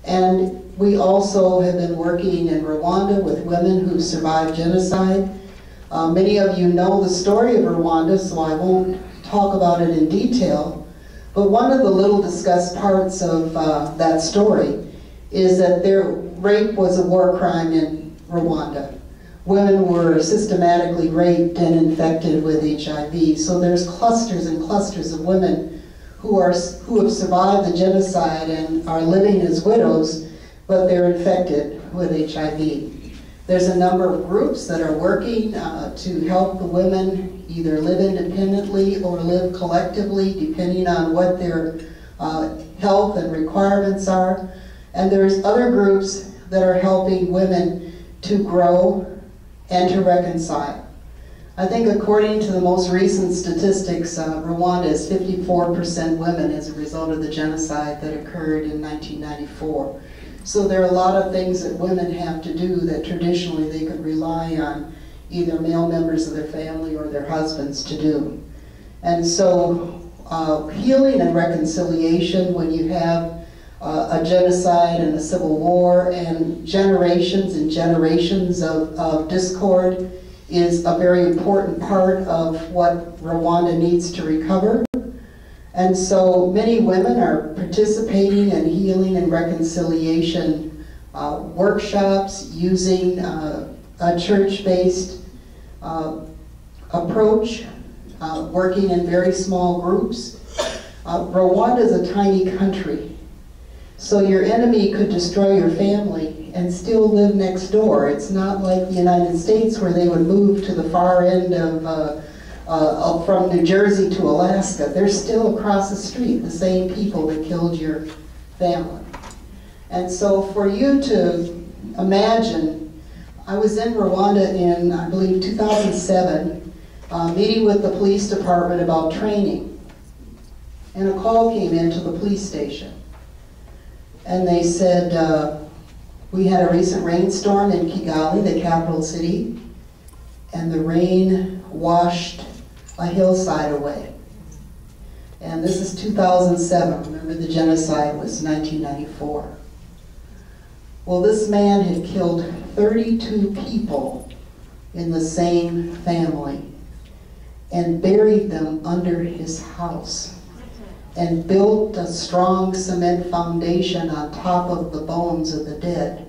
And we also have been working in Rwanda with women who survived genocide. Many of you know the story of Rwanda, so I won't talk about it in detail. But one of the little discussed parts of that story is that rape was a war crime in Rwanda. Women were systematically raped and infected with HIV. So there's clusters and clusters of women who have survived the genocide and are living as widows, but they're infected with HIV. There's a number of groups that are working to help the women either live independently or live collectively, depending on what their health and requirements are. And there's other groups that are helping women to grow and to reconcile. I think according to the most recent statistics, Rwanda is 54% women as a result of the genocide that occurred in 1994. So there are a lot of things that women have to do that traditionally they could rely on either male members of their family or their husbands to do. And so healing and reconciliation, when you have a genocide and a civil war and generations of discord, is a very important part of what Rwanda needs to recover. And so many women are participating in healing and reconciliation workshops using a church-based approach, working in very small groups. Rwanda is a tiny country, so your enemy could destroy your family and still live next door. It's not like the United States where they would move to the far end of from New Jersey to Alaska. They're still across the street, the same people that killed your family. And so for you to imagine, I was in Rwanda in, I believe, 2007, meeting with the police department about training. And a call came into the police station. And they said, we had a recent rainstorm in Kigali, the capital city, and the rain washed a hillside away. And this is 2007. Remember, the genocide was 1994. Well, this man had killed 32 people in the same family and buried them under his house and built a strong cement foundation on top of the bones of the dead.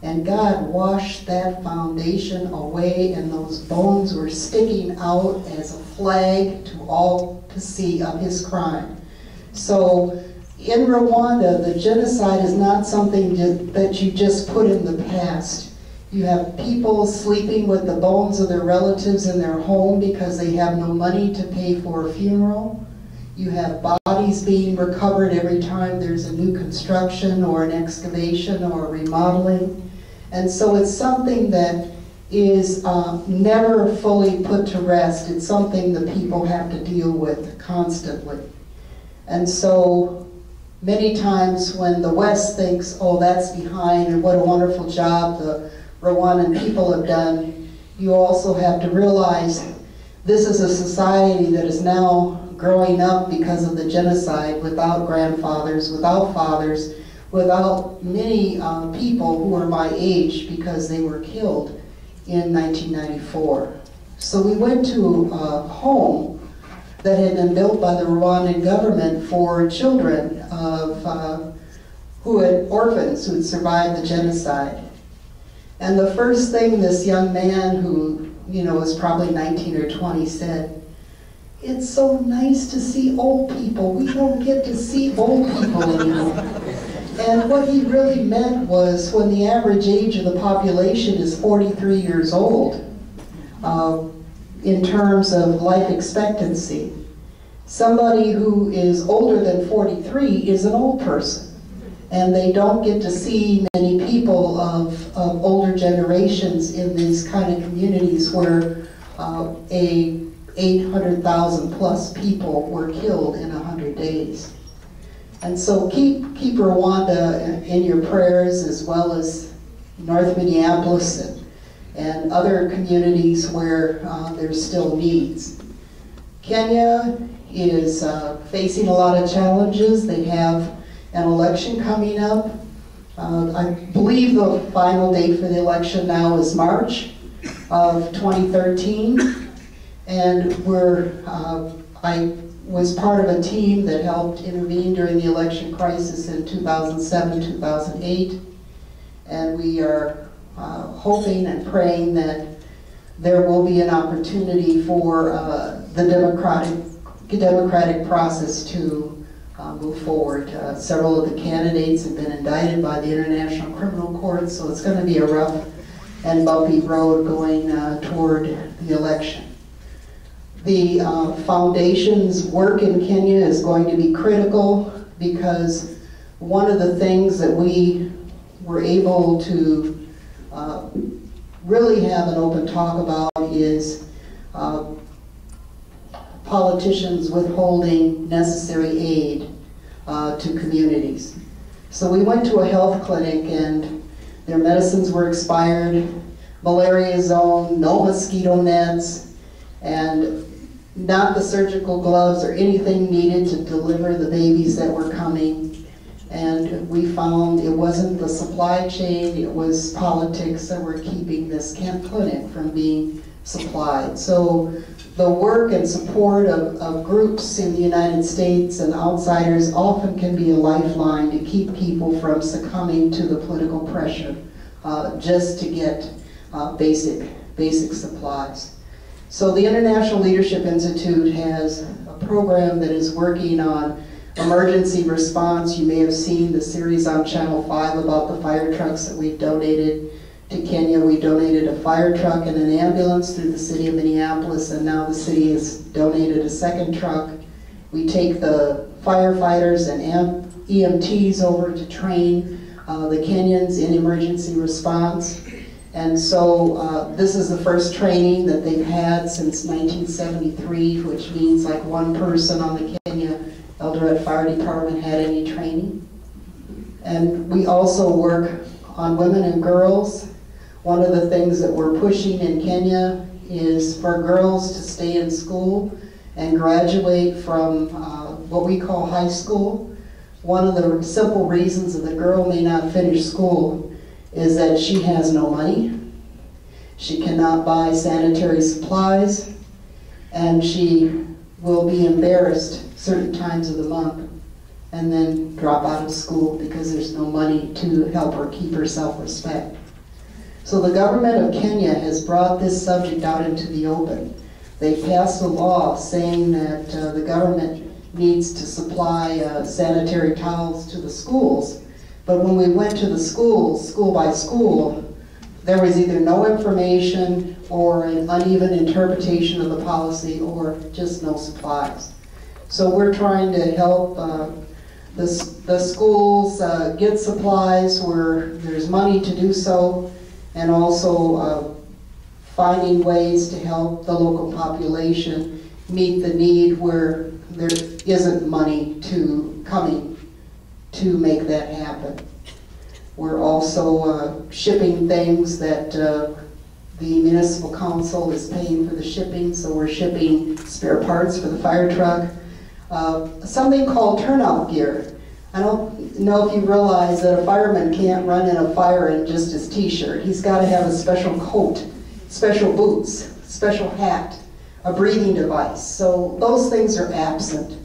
And God washed that foundation away, and those bones were sticking out as a flag to all to see of his crime. So in Rwanda, the genocide is not something that you just put in the past. You have people sleeping with the bones of their relatives in their home because they have no money to pay for a funeral. You have bodies being recovered every time there's a new construction or an excavation or a remodeling. And so it's something that is never fully put to rest. It's something that people have to deal with constantly. And so many times when the West thinks, oh, that's behind, and what a wonderful job the Rwandan people have done, you also have to realize this is a society that is now growing up because of the genocide, without grandfathers, without fathers, without many people who are my age because they were killed in 1994. So we went to a home that had been built by the Rwandan government for children of orphans who had survived the genocide. And the first thing this young man, who was probably 19 or 20, said, "It's so nice to see old people. We don't get to see old people anymore." And what he really meant was, when the average age of the population is 43 years old, in terms of life expectancy, somebody who is older than 43 is an old person. And they don't get to see many people of older generations in these kind of communities where 800,000 plus people were killed in 100 days. And so keep Rwanda in your prayers, as well as North Minneapolis and other communities where there's still needs. Kenya is facing a lot of challenges. They have an election coming up. I believe the final date for the election now is March of 2013, and I was part of a team that helped intervene during the election crisis in 2007, 2008, and we are hoping and praying that there will be an opportunity for the democratic process to move forward. Several of the candidates have been indicted by the International Criminal Court, so it's going to be a rough and bumpy road going toward the election. The foundation's work in Kenya is going to be critical because one of the things that we were able to really have an open talk about is politicians withholding necessary aid to communities. So we went to a health clinic and their medicines were expired, malaria zone, no mosquito nets, and not the surgical gloves or anything needed to deliver the babies that were coming. And we found it wasn't the supply chain, it was politics that were keeping this camp clinic from being supplied. So the work and support of groups in the United States and outsiders often can be a lifeline to keep people from succumbing to the political pressure just to get basic supplies. So the International Leadership Institute has a program that is working on emergency response. You may have seen the series on Channel 5 about the fire trucks that we've donated to Kenya. We donated a fire truck and an ambulance through the city of Minneapolis, and now the city has donated a second truck. We take the firefighters and EMTs over to train the Kenyans in emergency response. And so this is the first training that they've had since 1973, which means like one person on the Kenya Eldoret Fire Department had any training. And we also work on women and girls. One of the things that we're pushing in Kenya is for girls to stay in school and graduate from what we call high school. One of the simple reasons that the girl may not finish school is that she has no money, she cannot buy sanitary supplies, and she will be embarrassed certain times of the month and then drop out of school because there's no money to help her keep her self-respect. So the government of Kenya has brought this subject out into the open. They passed a law saying that the government needs to supply sanitary towels to the schools. But when we went to the schools, school by school, there was either no information or an uneven interpretation of the policy or just no supplies. So we're trying to help the schools get supplies where there's money to do so, and also finding ways to help the local population meet the need where there isn't money coming to make that happen. We're also shipping things that the municipal council is paying for the shipping, so we're shipping spare parts for the fire truck. Something called turnout gear. I don't know if you realize that a fireman can't run in a fire in just his t-shirt. He's got to have a special coat, special boots, special hat, a breathing device. So those things are absent.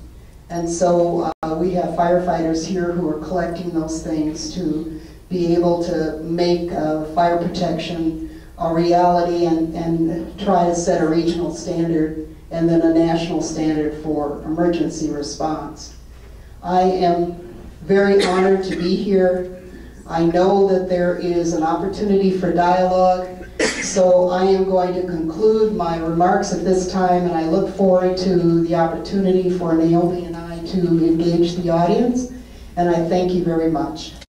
And so we have firefighters here who are collecting those things to be able to make fire protection a reality and try to set a regional standard and then a national standard for emergency response. I am very honored to be here. I know that there is an opportunity for dialogue, so I am going to conclude my remarks at this time, and I look forward to the opportunity for Naomi and I to engage the audience, and I thank you very much.